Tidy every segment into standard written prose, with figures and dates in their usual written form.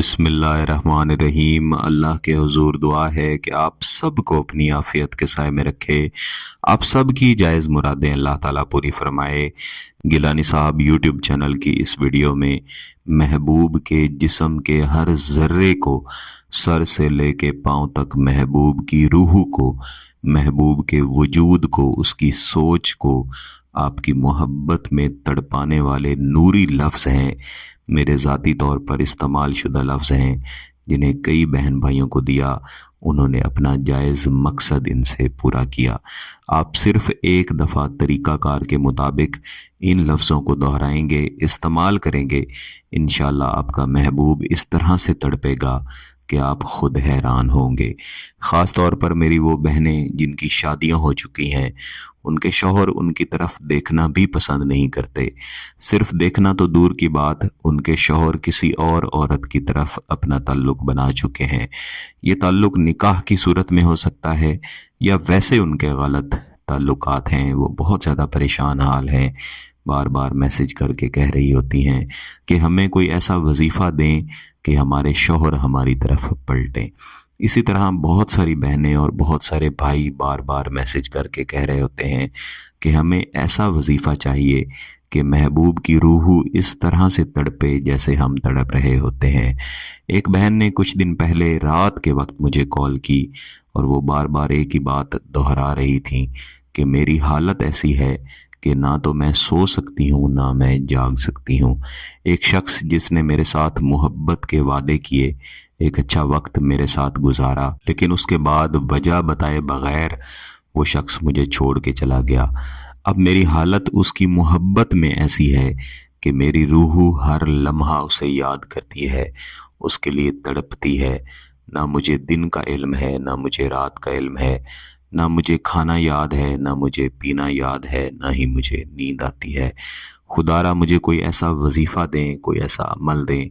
बिस्मिल्लाहिर्रहमानिर्रहीम। अल्लाह के हुजूर दुआ है कि आप सब को अपनी आफियत के साए में रखे, आप सब की जायज़ मुरादें अल्लाह ताला पूरी फरमाए। गिलानी साहब यूट्यूब चैनल की इस वीडियो में महबूब के जिस्म के हर ज़र्रे को, सर से लेके पाँव तक, महबूब की रूह को, महबूब के वजूद को, उसकी सोच को, आपकी मोहब्बत में तड़पाने वाले नूरी लफ्ज़ हैं, मेरे ज़ाती तौर पर इस्तेमाल शुदा लफ्ज़ हैं, जिन्हें कई बहन भाइयों को दिया, उन्होंने अपना जायज़ मकसद इनसे पूरा किया। आप सिर्फ़ एक दफ़ा तरीक़ाकार के मुताबिक इन लफ्ज़ों को दोहराएंगे, इस्तेमाल करेंगे, इंशाअल्लाह आपका महबूब इस तरह से तड़पेगा कि आप खुद हैरान होंगे। ख़ास तौर पर मेरी वो बहनें जिनकी शादियां हो चुकी हैं, उनके शौहर उनकी तरफ देखना भी पसंद नहीं करते। सिर्फ देखना तो दूर की बात, उनके शौहर किसी और औरत की तरफ अपना ताल्लुक़ बना चुके हैं। ये ताल्लुक़ निकाह की सूरत में हो सकता है या वैसे उनके गलत ताल्लुकात हैं। वो बहुत ज़्यादा परेशान हाल हैं, बार बार मैसेज करके कह रही होती हैं कि हमें कोई ऐसा वजीफ़ा दें कि हमारे शौहर हमारी तरफ पलटें। इसी तरह बहुत सारी बहनें और बहुत सारे भाई बार बार मैसेज करके कह रहे होते हैं कि हमें ऐसा वजीफ़ा चाहिए कि महबूब की रूह इस तरह से तड़पे जैसे हम तड़प रहे होते हैं। एक बहन ने कुछ दिन पहले रात के वक्त मुझे कॉल की और वो बार बार एक ही बात दोहरा रही थी कि मेरी हालत ऐसी है कि ना तो मैं सो सकती हूँ ना मैं जाग सकती हूँ। एक शख्स जिसने मेरे साथ मोहब्बत के वादे किए, एक अच्छा वक्त मेरे साथ गुजारा, लेकिन उसके बाद वजह बताए बगैर वो शख्स मुझे छोड़ के चला गया। अब मेरी हालत उसकी मोहब्बत में ऐसी है कि मेरी रूह हर लम्हा उसे याद करती है, उसके लिए तड़पती है। ना मुझे दिन का इल्म है, ना मुझे रात का इल्म है, ना मुझे खाना याद है, ना मुझे पीना याद है, ना ही मुझे नींद आती है। खुदारा मुझे कोई ऐसा वजीफ़ा दें, कोई ऐसा अमल दें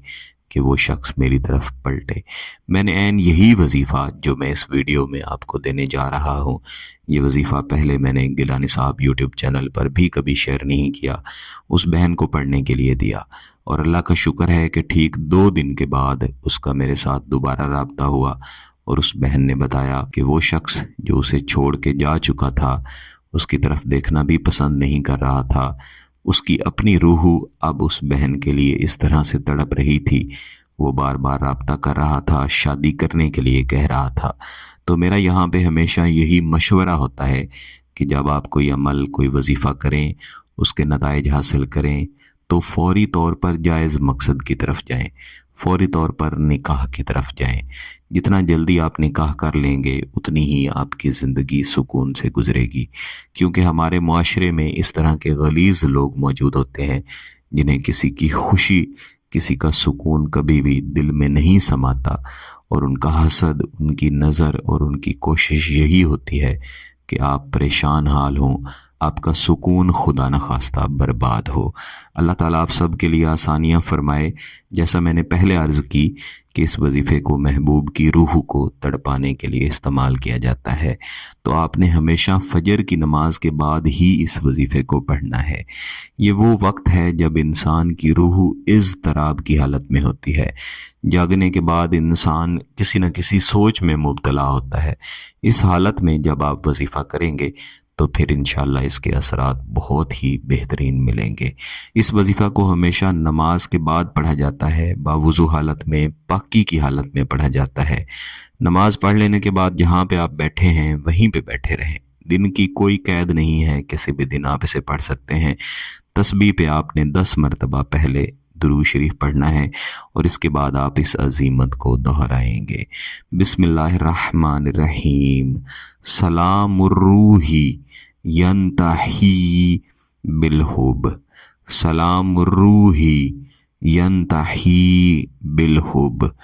कि वो शख्स मेरी तरफ पलटे। मैंने ऐन यही वजीफ़ा जो मैं इस वीडियो में आपको देने जा रहा हूँ, ये वजीफ़ा पहले मैंने गिलानी साहब यूट्यूब चैनल पर भी कभी शेयर नहीं किया, उस बहन को पढ़ने के लिए दिया। और अल्लाह का शुक्र है कि ठीक 2 दिन के बाद उसका मेरे साथ दोबारा राब्ता हुआ और उस बहन ने बताया कि वो शख्स जो उसे छोड़ के जा चुका था, उसकी तरफ देखना भी पसंद नहीं कर रहा था। उसकी अपनी रूह अब उस बहन के लिए इस तरह से तड़प रही थी, वो बार बार राब्ता कर रहा था, शादी करने के लिए कह रहा था। तो मेरा यहाँ पे हमेशा यही मशवरा होता है कि जब आप कोई अमल, कोई वजीफ़ा करें, उसके नताइज हासिल करें, तो फौरी तौर पर जायज़ मकसद की तरफ जाएं, फौरी तौर पर निकाह की तरफ जाएं। जितना जल्दी आप निकाह कर लेंगे उतनी ही आपकी ज़िंदगी सुकून से गुजरेगी, क्योंकि हमारे मुआशरे में इस तरह के गलीज़ लोग मौजूद होते हैं जिन्हें किसी की खुशी, किसी का सुकून कभी भी दिल में नहीं समाता, और उनका हसद, उनकी नज़र और उनकी कोशिश यही होती है कि आप परेशान हाल हों, आपका सुकून खुदा न खास्ता बर्बाद हो। अल्लाह ताला आप सब के लिए आसानियाँ फरमाए। जैसा मैंने पहले अर्ज़ की कि इस वजीफ़े को महबूब की रूह को तड़पाने के लिए इस्तेमाल किया जाता है, तो आपने हमेशा फजर की नमाज के बाद ही इस वजीफ़े को पढ़ना है। ये वो वक्त है जब इंसान की रूह इज़्तिराब की हालत में होती है। जागने के बाद इंसान किसी न किसी सोच में मुब्तला होता है। इस हालत में जब आप वजीफ़ा करेंगे तो फिर इंशाअल्लाह इसके असरात बहुत ही बेहतरीन मिलेंगे। इस वजीफ़ा को हमेशा नमाज के बाद पढ़ा जाता है, बावुज़ू हालत में, पाकी की हालत में पढ़ा जाता है। नमाज पढ़ लेने के बाद जहाँ पे आप बैठे हैं वहीं पे बैठे रहें। दिन की कोई कैद नहीं है, किसी भी दिन आप इसे पढ़ सकते हैं। तस्बीह पे आपने 10 मरतबा पहले दुरूद शरीफ पढ़ना है और इसके बाद आप इस अजीमत को दोहराएंगे। बिस्मिल्लाहिर्रहमानिर्रहीम। सलामुर्रूही यंतही बिलहुब, सलामुर्रूही यंतही बिलहुब।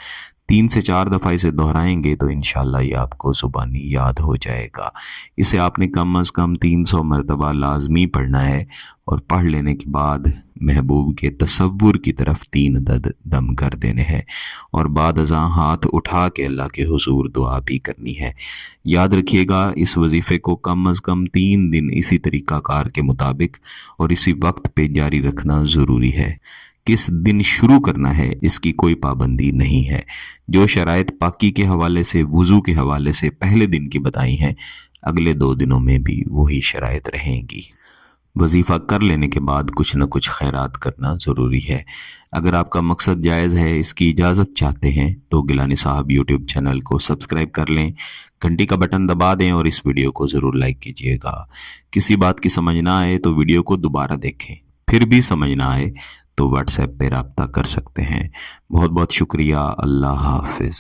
3 से 4 दफ़ा इसे दोहराएंगे तो इंशाअल्लाह ये आपको ज़ुबानी याद हो जाएगा। इसे आपने कम अज़ कम 300 मरतबा लाजमी पढ़ना है और पढ़ लेने के बाद महबूब के तसव्वुर की तरफ 3 अदद दम कर देने हैं और बाद अज़ां हाथ उठा के अल्लाह के हुजूर दुआ भी करनी है। याद रखिएगा, इस वजीफ़े को कम अज़ कम 3 दिन इसी तरीक़ाकार के मुताबिक और इसी वक्त पे जारी रखना ज़रूरी है, किस दिन शुरू करना है इसकी कोई पाबंदी नहीं है। जो शराइत पाकी के हवाले से, वुजू के हवाले से पहले दिन की बताई हैं, अगले 2 दिनों में भी वही शराइत रहेंगी। वजीफ़ा कर लेने के बाद कुछ न कुछ खैरात करना ज़रूरी है। अगर आपका मकसद जायज़ है, इसकी इजाज़त चाहते हैं, तो गिलानी साहब यूट्यूब चैनल को सब्सक्राइब कर लें, घंटी का बटन दबा दें और इस वीडियो को ज़रूर लाइक कीजिएगा। किसी बात की समझ ना आए तो वीडियो को दोबारा देखें, फिर भी समझ ना आए तो व्हाट्सएप पे रब्ता कर सकते हैं। बहुत बहुत शुक्रिया। अल्लाह हाफिज़।